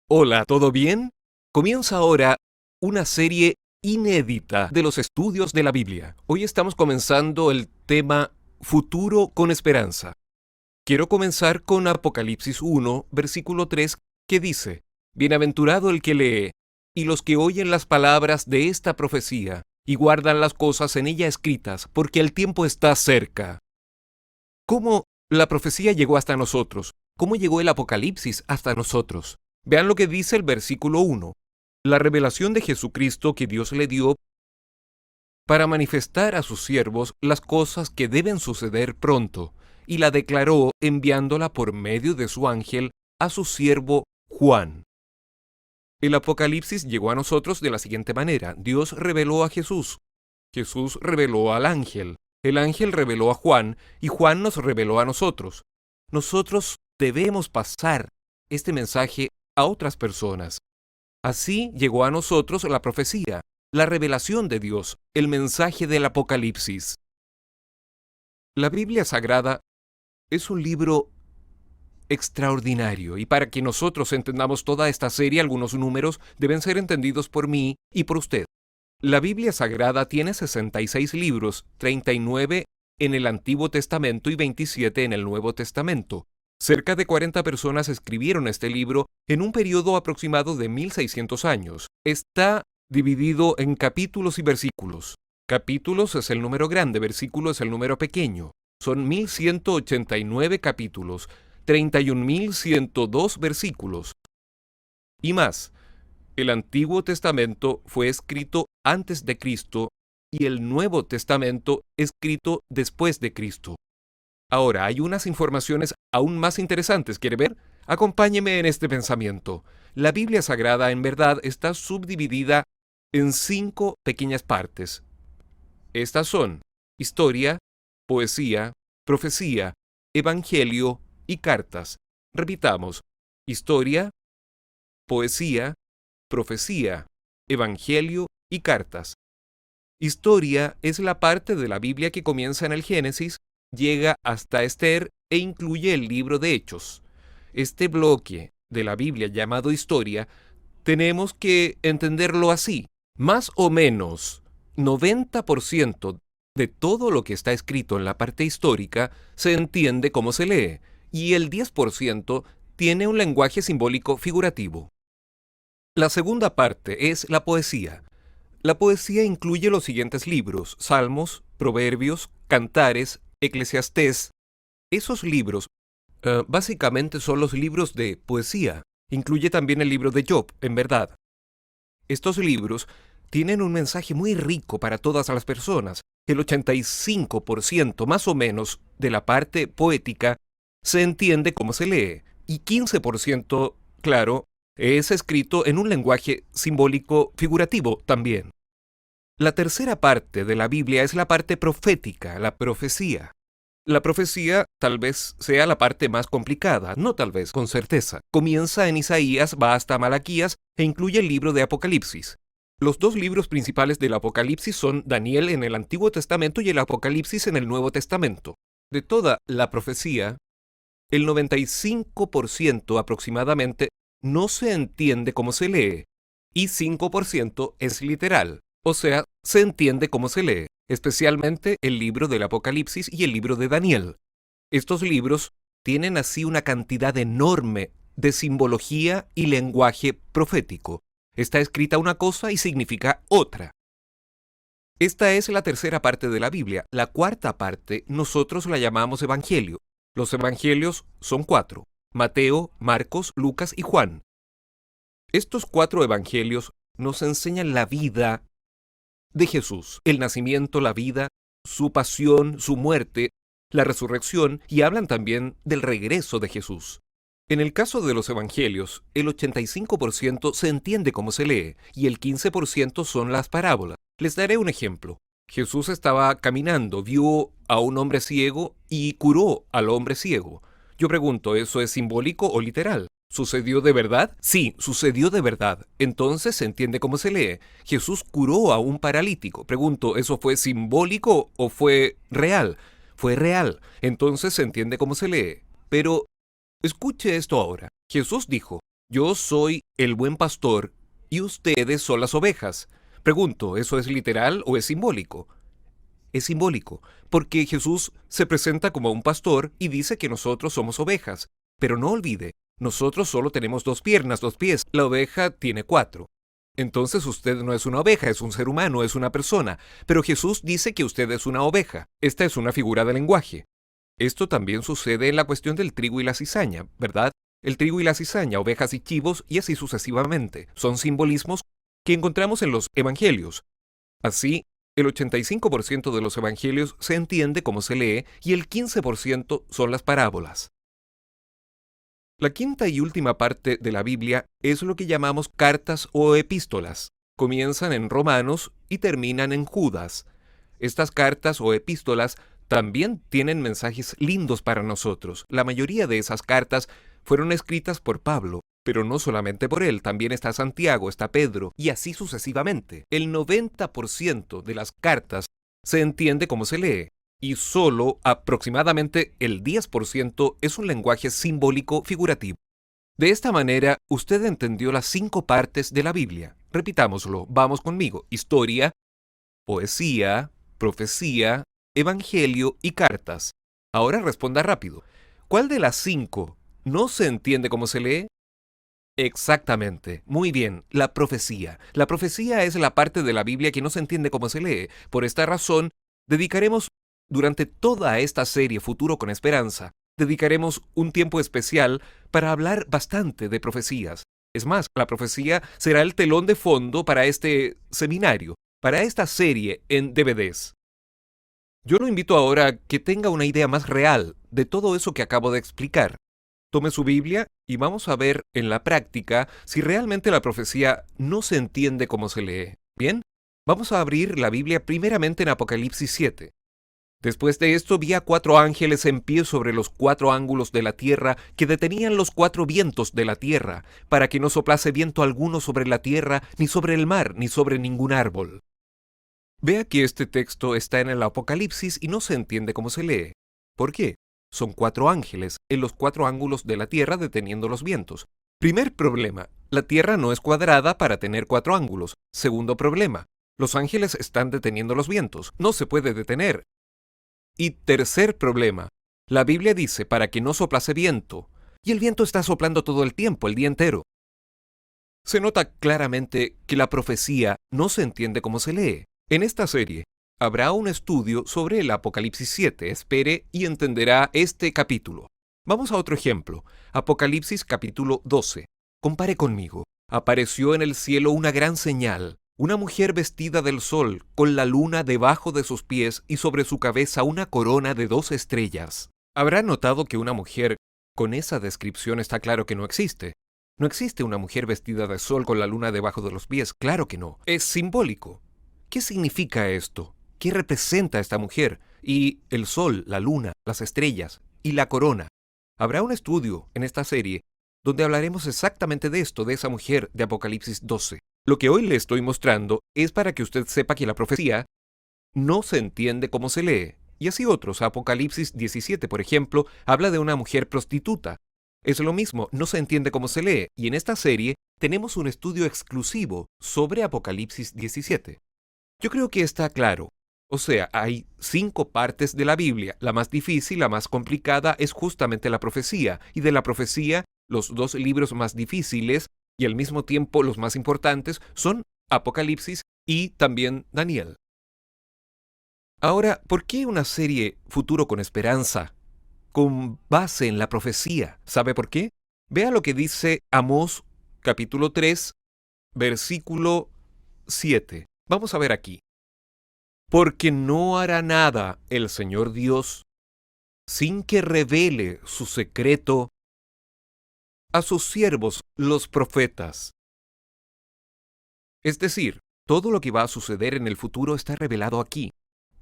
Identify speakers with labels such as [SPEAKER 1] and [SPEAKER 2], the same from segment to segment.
[SPEAKER 1] Hola, ¿todo bien? Comienza ahora una serie inédita de los estudios de la Biblia. Hoy estamos comenzando el tema Futuro con Esperanza. Quiero comenzar con Apocalipsis 1, versículo 3, que dice: Bienaventurado el que lee, y los que oyen las palabras de esta profecía, y guardan las cosas en ella escritas, porque el tiempo está cerca. ¿Cómo la profecía llegó hasta nosotros? ¿Cómo llegó el Apocalipsis hasta nosotros? Vean lo que dice el versículo 1. La revelación de Jesucristo que Dios le dio para manifestar a sus siervos las cosas que deben suceder pronto, y la declaró enviándola por medio de su ángel a su siervo Juan. El Apocalipsis llegó a nosotros de la siguiente manera. Dios reveló a Jesús. Jesús reveló al ángel. El ángel reveló a Juan y Juan nos reveló a nosotros. Nosotros debemos pasar este mensaje a otras personas. Así llegó a nosotros la profecía, la revelación de Dios, el mensaje del Apocalipsis. La Biblia Sagrada es un libro extraordinario, y para que nosotros entendamos toda esta serie, algunos números deben ser entendidos por mí y por usted. La Biblia Sagrada tiene 66 libros, 39 en el Antiguo Testamento y 27 en el Nuevo Testamento. Cerca de 40 personas escribieron este libro en un periodo aproximado de 1600 años. Está dividido en capítulos y versículos. Capítulos es el número grande, versículo es el número pequeño. Son 1189 capítulos, 31.102 versículos. Y más, el Antiguo Testamento fue escrito antes de Cristo y el Nuevo Testamento escrito después de Cristo. Ahora, hay unas informaciones aún más interesantes. ¿Quiere ver? Acompáñeme en este pensamiento. La Biblia Sagrada, en verdad, está subdividida en 5 pequeñas partes. Estas son historia, poesía, profecía, evangelio y cartas. Repitamos: historia, poesía, profecía, evangelio y cartas. Historia es la parte de la Biblia que comienza en el Génesis, llega hasta Esther e incluye el libro de Hechos. Este bloque de la Biblia llamado historia, tenemos que entenderlo así. Más o menos 90% de todo lo que está escrito en la parte histórica se entiende como se lee, y el 10% tiene un lenguaje simbólico figurativo. La segunda parte es la poesía. La poesía incluye los siguientes libros: Salmos, Proverbios, Cantares, Eclesiastés. Esos libros básicamente son los libros de poesía. Incluye también el libro de Job, en verdad. Estos libros tienen un mensaje muy rico para todas las personas. El 85% más o menos de la parte poética se entiende como se lee, y 15%, claro, es escrito en un lenguaje simbólico figurativo también. La tercera parte de la Biblia es la parte profética, la profecía. La profecía tal vez sea la parte más complicada, no tal vez, con certeza. Comienza en Isaías, va hasta Malaquías e incluye el libro de Apocalipsis. Los 2 libros principales del Apocalipsis son Daniel en el Antiguo Testamento y el Apocalipsis en el Nuevo Testamento. De toda la profecía, el 95% aproximadamente no se entiende como se lee, y 5% es literal, o sea, se entiende como se lee, especialmente el libro del Apocalipsis y el libro de Daniel. Estos libros tienen así una cantidad enorme de simbología y lenguaje profético. Está escrita una cosa y significa otra. Esta es la tercera parte de la Biblia. La cuarta parte nosotros la llamamos Evangelio. Los Evangelios son 4: Mateo, Marcos, Lucas y Juan. Estos 4 Evangelios nos enseñan la vida de Jesús, el nacimiento, la vida, su pasión, su muerte, la resurrección, y hablan también del regreso de Jesús. En el caso de los Evangelios, el 85% se entiende como se lee, y el 15% son las parábolas. Les daré un ejemplo. Jesús estaba caminando, vio a un hombre ciego y curó al hombre ciego. Yo pregunto, ¿eso es simbólico o literal? ¿Sucedió de verdad? Sí, sucedió de verdad. Entonces se entiende cómo se lee. Jesús curó a un paralítico. Pregunto, ¿eso fue simbólico o fue real? Fue real. Entonces se entiende cómo se lee. Pero escuche esto ahora. Jesús dijo: Yo soy el buen pastor y ustedes son las ovejas. Pregunto, ¿eso es literal o es simbólico? Es simbólico, porque Jesús se presenta como un pastor y dice que nosotros somos ovejas. Pero no olvide, nosotros solo tenemos 2 piernas, 2 pies. La oveja tiene 4. Entonces usted no es una oveja, es un ser humano, es una persona. Pero Jesús dice que usted es una oveja. Esta es una figura de lenguaje. Esto también sucede en la cuestión del trigo y la cizaña, ¿verdad? El trigo y la cizaña, ovejas y chivos, y así sucesivamente. Son simbolismos que encontramos en los evangelios. Así, el 85% de los evangelios se entiende como se lee y el 15% son las parábolas. La quinta y última parte de la Biblia es lo que llamamos cartas o epístolas. Comienzan en Romanos y terminan en Judas. Estas cartas o epístolas también tienen mensajes lindos para nosotros. La mayoría de esas cartas fueron escritas por Pablo, pero no solamente por él, también está Santiago, está Pedro, y así sucesivamente. El 90% de las cartas se entiende como se lee, y solo aproximadamente el 10% es un lenguaje simbólico figurativo. De esta manera, usted entendió las 5 partes de la Biblia. Repitámoslo, vamos conmigo. Historia, poesía, profecía, evangelio y cartas. Ahora responda rápido. ¿Cuál de las 5 no se entiende como se lee? Exactamente. Muy bien, la profecía. La profecía es la parte de la Biblia que no se entiende cómo se lee. Por esta razón, dedicaremos durante toda esta serie Futuro con Esperanza, dedicaremos un tiempo especial para hablar bastante de profecías. Es más, la profecía será el telón de fondo para este seminario, para esta serie en DVDs. Yo lo invito ahora a que tenga una idea más real de todo eso que acabo de explicar. Tome su Biblia y vamos a ver en la práctica si realmente la profecía no se entiende como se lee. Bien, vamos a abrir la Biblia primeramente en Apocalipsis 7. Después de esto vi a 4 ángeles en pie sobre los 4 ángulos de la tierra que detenían los 4 vientos de la tierra, para que no soplase viento alguno sobre la tierra, ni sobre el mar, ni sobre ningún árbol. Vea que este texto está en el Apocalipsis y no se entiende cómo se lee. ¿Por qué? Son 4 ángeles en los 4 ángulos de la tierra deteniendo los vientos. Primer problema, la tierra no es cuadrada para tener 4 ángulos. Segundo problema, los ángeles están deteniendo los vientos. No se puede detener. Y tercer problema, la Biblia dice para que no soplase viento, y el viento está soplando todo el tiempo, el día entero. Se nota claramente que la profecía no se entiende cómo se lee. En esta serie habrá un estudio sobre el Apocalipsis 7. Espere y entenderá este capítulo. Vamos a otro ejemplo. Apocalipsis capítulo 12. Compare conmigo. Apareció en el cielo una gran señal. Una mujer vestida del sol, con la luna debajo de sus pies y sobre su cabeza una corona de 2 estrellas. Habrá notado que una mujer con esa descripción está claro que no existe. No existe una mujer vestida de sol con la luna debajo de los pies, claro que no. Es simbólico. ¿Qué significa esto? ¿Qué representa esta mujer? Y el sol, la luna, las estrellas y la corona. Habrá un estudio en esta serie donde hablaremos exactamente de esto, de esa mujer de Apocalipsis 12. Lo que hoy le estoy mostrando es para que usted sepa que la profecía no se entiende cómo se lee. Y así otros. Apocalipsis 17, por ejemplo, habla de una mujer prostituta. Es lo mismo, no se entiende cómo se lee. Y en esta serie tenemos un estudio exclusivo sobre Apocalipsis 17. Yo creo que está claro. O sea, hay 5 partes de la Biblia. La más difícil, la más complicada, es justamente la profecía. Y de la profecía, los 2 libros más difíciles y al mismo tiempo los más importantes son Apocalipsis y también Daniel. Ahora, ¿por qué una serie Futuro con Esperanza con base en la profecía? ¿Sabe por qué? Vea lo que dice Amós capítulo 3, versículo 7. Vamos a ver aquí. Porque no hará nada el Señor Dios sin que revele su secreto a sus siervos los profetas. Es decir, todo lo que va a suceder en el futuro está revelado aquí.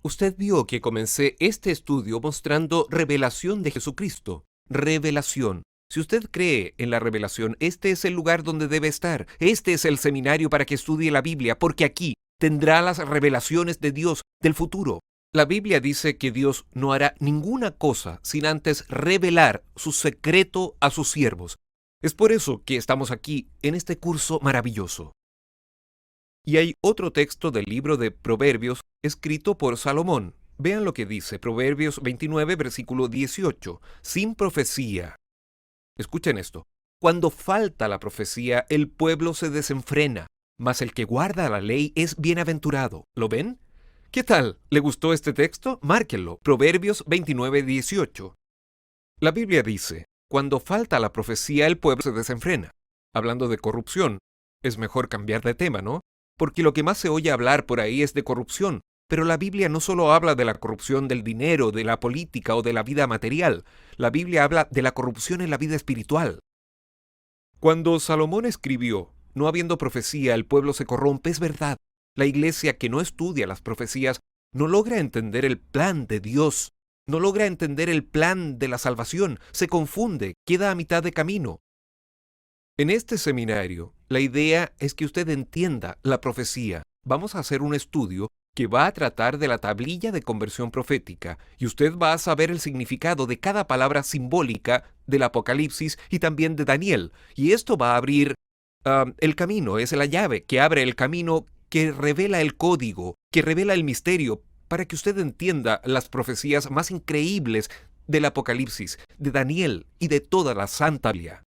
[SPEAKER 1] Usted vio que comencé este estudio mostrando revelación de Jesucristo. Revelación. Si usted cree en la revelación, este es el lugar donde debe estar. Este es el seminario para que estudie la Biblia, porque aquí tendrá las revelaciones de Dios del futuro. La Biblia dice que Dios no hará ninguna cosa sin antes revelar su secreto a sus siervos. Es por eso que estamos aquí en este curso maravilloso. Y hay otro texto del libro de Proverbios escrito por Salomón. Vean lo que dice Proverbios 29, versículo 18. Sin profecía. Escuchen esto. Cuando falta la profecía, el pueblo se desenfrena, mas el que guarda la ley es bienaventurado. ¿Lo ven? ¿Qué tal? ¿Le gustó este texto? Márquenlo. Proverbios 29, 18. La Biblia dice, cuando falta la profecía, el pueblo se desenfrena. Hablando de corrupción, es mejor cambiar de tema, ¿no? Porque lo que más se oye hablar por ahí es de corrupción. Pero la Biblia no solo habla de la corrupción del dinero, de la política o de la vida material. La Biblia habla de la corrupción en la vida espiritual. Cuando Salomón escribió, no habiendo profecía, el pueblo se corrompe, es verdad. La iglesia que no estudia las profecías no logra entender el plan de Dios, no logra entender el plan de la salvación, se confunde, queda a mitad de camino. En este seminario, la idea es que usted entienda la profecía. Vamos a hacer un estudio que va a tratar de la tablilla de conversión profética, y usted va a saber el significado de cada palabra simbólica del Apocalipsis y también de Daniel. Y esto va a abrir el camino, es la llave que abre el camino, que revela el código, que revela el misterio, para que usted entienda las profecías más increíbles del Apocalipsis, de Daniel y de toda la Santa Biblia.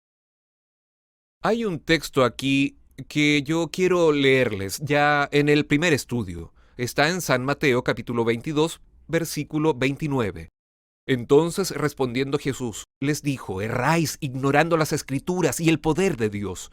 [SPEAKER 1] Hay un texto aquí que yo quiero leerles ya en el primer estudio. Está en San Mateo capítulo 22, versículo 29. Entonces respondiendo Jesús, les dijo, erráis ignorando las Escrituras y el poder de Dios.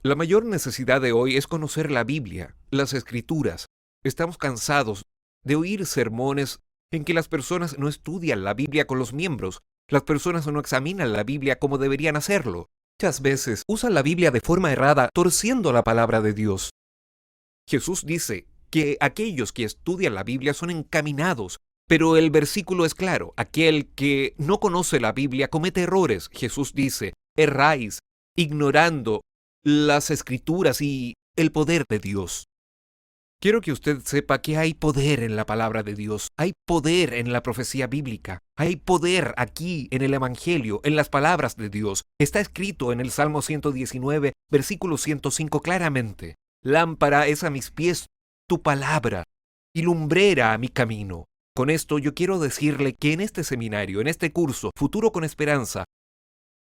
[SPEAKER 1] La mayor necesidad de hoy es conocer la Biblia, las Escrituras. Estamos cansados de oír sermones en que las personas no estudian la Biblia con los miembros. Las personas no examinan la Biblia como deberían hacerlo. Muchas veces usan la Biblia de forma errada, torciendo la palabra de Dios. Jesús dice que aquellos que estudian la Biblia son encaminados, pero el versículo es claro, aquel que no conoce la Biblia comete errores. Jesús dice, erráis, ignorando las Escrituras y el poder de Dios. Quiero que usted sepa que hay poder en la palabra de Dios, hay poder en la profecía bíblica, hay poder aquí en el Evangelio, en las palabras de Dios. Está escrito en el Salmo 119, versículo 105 claramente. Lámpara es a mis pies tu palabra y lumbrera a mi camino. Con esto yo quiero decirle que en este seminario, en este curso, Futuro con Esperanza,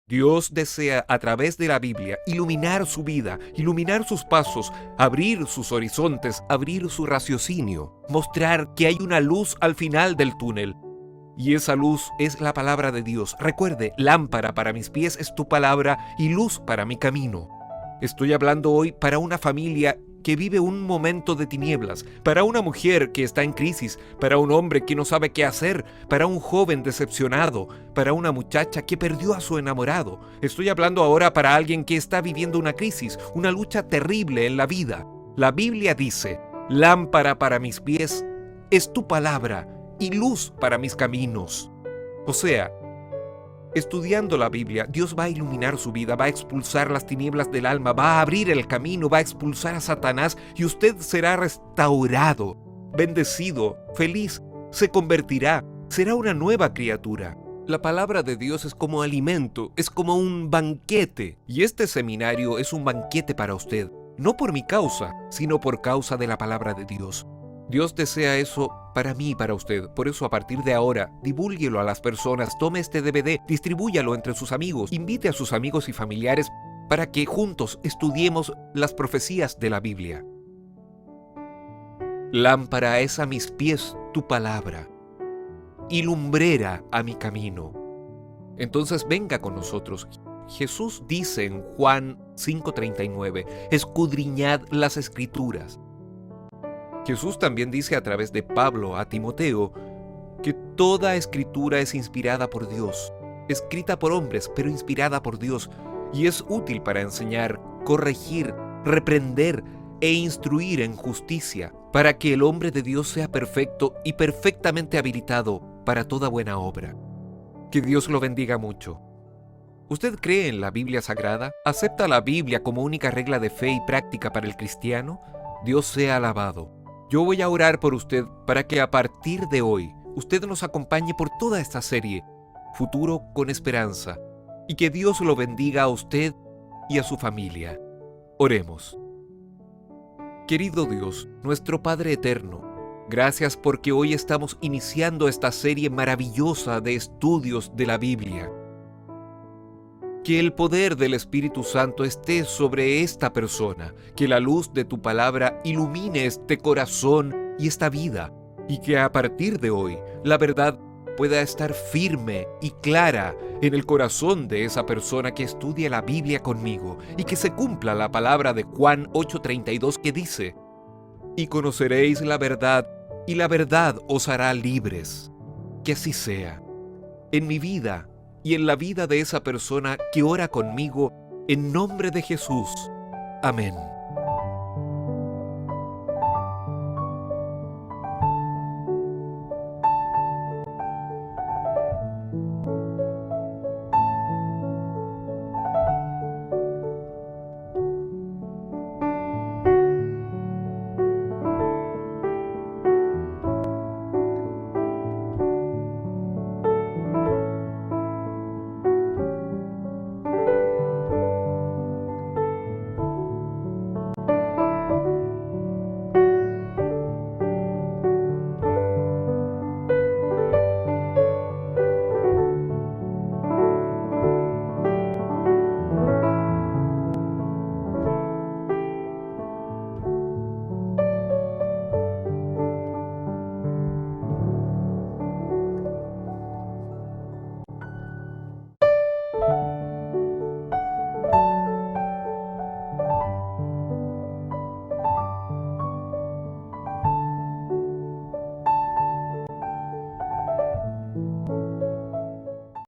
[SPEAKER 1] Dios desea a través de la Biblia iluminar su vida, iluminar sus pasos, abrir sus horizontes, abrir su raciocinio, mostrar que hay una luz al final del túnel. Y esa luz es la palabra de Dios. Recuerde, lámpara para mis pies es tu palabra y luz para mi camino. Estoy hablando hoy para una familia que vive un momento de tinieblas, para una mujer que está en crisis, para un hombre que no sabe qué hacer, para un joven decepcionado, para una muchacha que perdió a su enamorado. Estoy hablando ahora para alguien que está viviendo una crisis, una lucha terrible en la vida. La Biblia dice, lámpara para mis pies es tu palabra y luz para mis caminos. O sea, estudiando la Biblia, Dios va a iluminar su vida, va a expulsar las tinieblas del alma, va a abrir el camino, va a expulsar a Satanás y usted será restaurado, bendecido, feliz, se convertirá, será una nueva criatura. La palabra de Dios es como alimento, es como un banquete, y este seminario es un banquete para usted, no por mi causa, sino por causa de la palabra de Dios. Dios desea eso para mí y para usted. Por eso a partir de ahora, divúlguelo a las personas, tome este DVD, distribúyalo entre sus amigos, invite a sus amigos y familiares para que juntos estudiemos las profecías de la Biblia. Lámpara es a mis pies tu palabra y lumbrera a mi camino. Entonces venga con nosotros. Jesús dice en Juan 5:39, escudriñad las Escrituras. Jesús también dice a través de Pablo a Timoteo que toda escritura es inspirada por Dios, escrita por hombres, pero inspirada por Dios, y es útil para enseñar, corregir, reprender e instruir en justicia, para que el hombre de Dios sea perfecto y perfectamente habilitado para toda buena obra. Que Dios lo bendiga mucho. ¿Usted cree en la Biblia Sagrada? ¿Acepta la Biblia como única regla de fe y práctica para el cristiano? Dios sea alabado. Yo voy a orar por usted para que a partir de hoy usted nos acompañe por toda esta serie, Futuro con Esperanza. y que Dios lo bendiga a usted y a su familia. Oremos. Querido Dios, nuestro Padre eterno, gracias porque hoy estamos iniciando esta serie maravillosa de estudios de la Biblia. Que el poder del Espíritu Santo esté sobre esta persona, que la luz de tu palabra ilumine este corazón y esta vida, y que a partir de hoy la verdad pueda estar firme y clara en el corazón de esa persona que estudia la Biblia conmigo, y que se cumpla la palabra de Juan 8:32 que dice: y conoceréis la verdad, y la verdad os hará libres. Que así sea, en mi vida y en la vida de esa persona que ora conmigo, en nombre de Jesús. Amén.